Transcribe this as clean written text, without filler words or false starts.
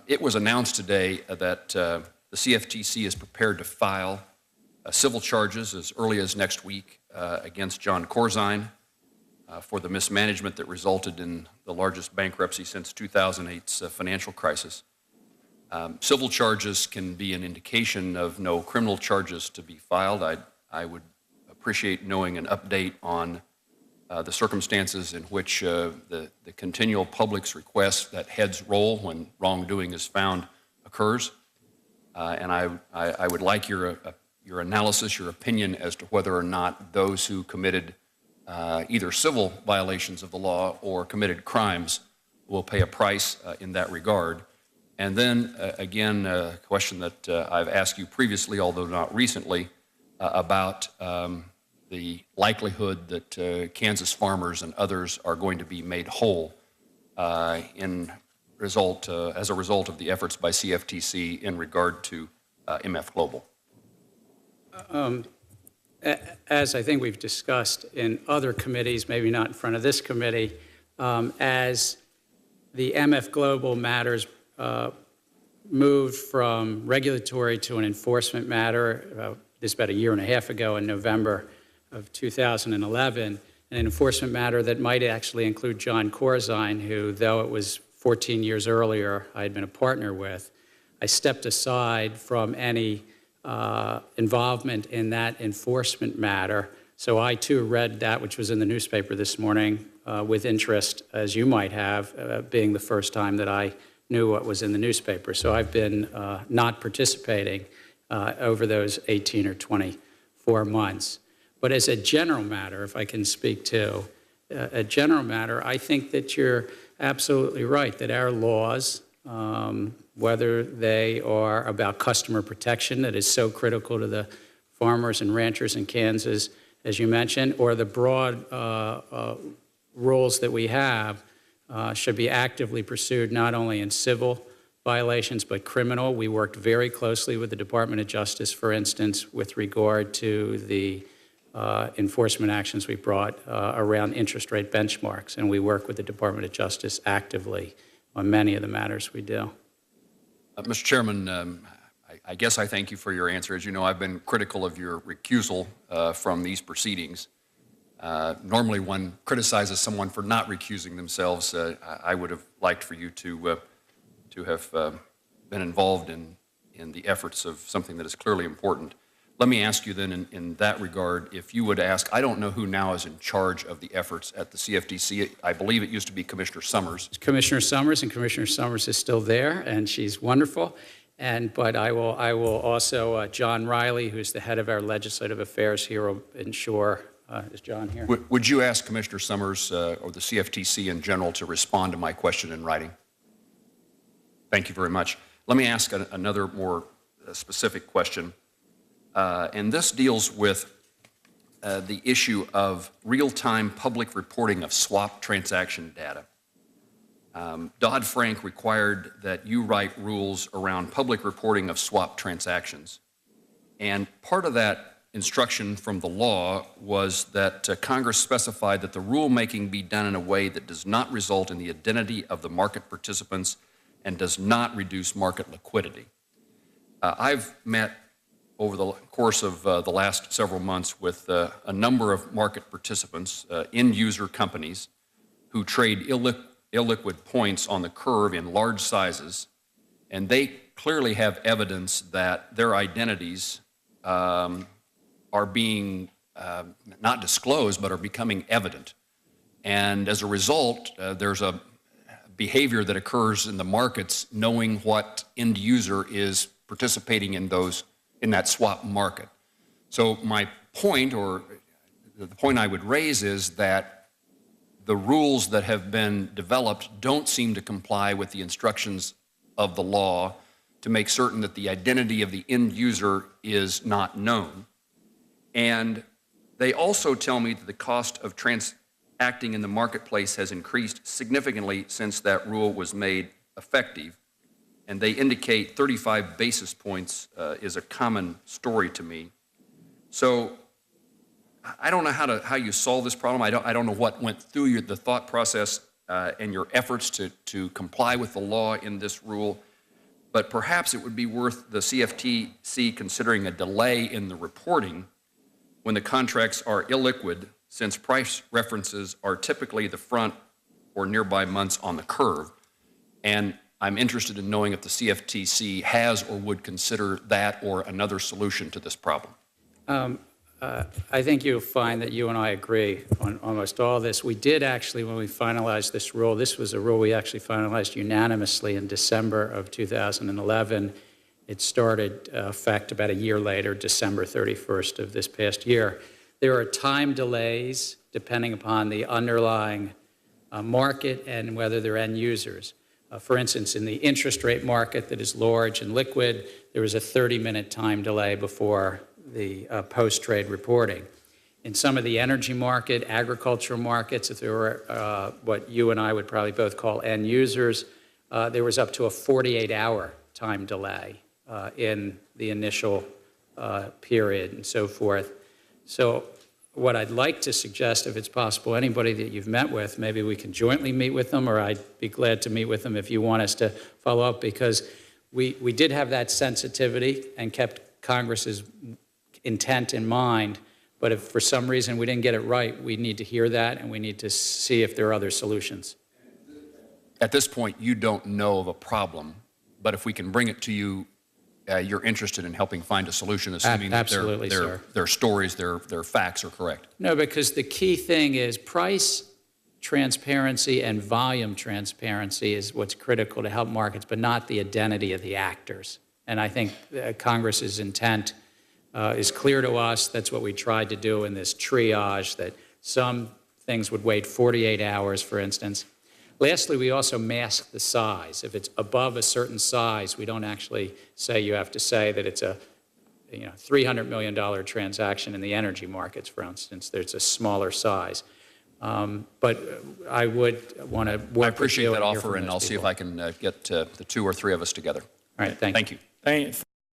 It was announced today that the CFTC is prepared to file civil charges as early as next week against John Corzine for the mismanagement that resulted in the largest bankruptcy since 2008's financial crisis. Civil charges can be an indication of no criminal charges to be filed. I would appreciate knowing an update on the circumstances in which the continual public's request that heads roll when wrongdoing is found occurs. And I would like your analysis, your opinion as to whether or not those who committed either civil violations of the law or committed crimes will pay a price in that regard. And then, again, a question that I've asked you previously, although not recently, about the likelihood that Kansas farmers and others are going to be made whole as a result of the efforts by CFTC in regard to MF Global. As I think we've discussed in other committees, maybe not in front of this committee, as the MF Global matters moved from regulatory to an enforcement matter, this about a year and a half ago in November of 2011, an enforcement matter that might actually include John Corzine, who, though it was 14 years earlier I had been a partner with, I stepped aside from any involvement in that enforcement matter. So I, too, read that, which was in the newspaper this morning, with interest, as you might have, being the first time that I knew what was in the newspaper. So I've been not participating over those 18 or 24 months. But as a general matter, if I can speak to a general matter, I think that you're absolutely right, that our laws, whether they are about customer protection that is so critical to the farmers and ranchers in Kansas, as you mentioned, or the broad rules that we have should be actively pursued not only in civil violations but criminal. We worked very closely with the Department of Justice, for instance, with regard to the enforcement actions we brought around interest rate benchmarks, and we work with the Department of Justice actively on many of the matters we do. Mr. Chairman, I guess I thank you for your answer. As you know, I've been critical of your recusal from these proceedings. Normally, one criticizes someone for not recusing themselves. I would have liked for you to have been involved in the efforts of something that is clearly important. Let me ask you then in that regard, if you would ask, I don't know who now is in charge of the efforts at the CFTC. I believe it used to be Commissioner Summers. Commissioner Summers, and Commissioner Summers is still there, and she's wonderful. But I will also, John Riley, who's the head of our legislative affairs here, will ensure, is John here? Would you ask Commissioner Summers or the CFTC in general to respond to my question in writing? Thank you very much. Let me ask another more specific question. And this deals with the issue of real-time public reporting of swap transaction data. Dodd-Frank required that you write rules around public reporting of swap transactions. And part of that instruction from the law was that Congress specified that the rulemaking be done in a way that does not result in the identity of the market participants and does not reduce market liquidity. I've met over the course of the last several months with a number of market participants, end-user companies, who trade illiquid points on the curve in large sizes, and they clearly have evidence that their identities are being not disclosed, but are becoming evident. And as a result, there's a behavior that occurs in the markets knowing what end user is participating in that swap market. So my point, or the point I would raise, is that the rules that have been developed don't seem to comply with the instructions of the law to make certain that the identity of the end user is not known. And they also tell me that the cost of transacting in the marketplace has increased significantly since that rule was made effective. And they indicate 35 basis points is a common story to me. So I don't know how you solve this problem. I don't know what went through the thought process and your efforts to comply with the law in this rule, but perhaps it would be worth the CFTC considering a delay in the reporting when the contracts are illiquid, since price references are typically the front or nearby months on the curve. And I'm interested in knowing if the CFTC has or would consider that or another solution to this problem. I think you'll find that you and I agree on almost all this. We did actually, when we finalized this rule, this was a rule we actually finalized unanimously in December of 2011. It started effect about a year later, December 31st of this past year. There are time delays depending upon the underlying market and whether they're end users. For instance, in the interest rate market that is large and liquid, there was a 30-minute time delay before the post-trade reporting. In some of the energy market, agricultural markets, if there were what you and I would probably both call end users, there was up to a 48-hour time delay in the initial period and so forth. So what I'd like to suggest, if it's possible, anybody that you've met with, maybe we can jointly meet with them, or I'd be glad to meet with them if you want us to follow up, because we did have that sensitivity and kept Congress's intent in mind, but if for some reason we didn't get it right, we need to hear that and we need to see if there are other solutions. At this point, you don't know of a problem, but if we can bring it to you, you're interested in helping find a solution, assuming that their stories, their facts are correct. No, because the key thing is price transparency and volume transparency is what's critical to help markets, but not the identity of the actors. And I think Congress's intent is clear to us. That's what we tried to do in this triage, that some things would wait 48 hours, for instance. Lastly, we also mask the size. If it's above a certain size, we don't actually say you have to say that it's a $300 million transaction in the energy markets, for instance. There's a smaller size. But I would want to work with you. I appreciate that offer, and I'll see if I can get the two or three of us together. All right, thank you. Thank you.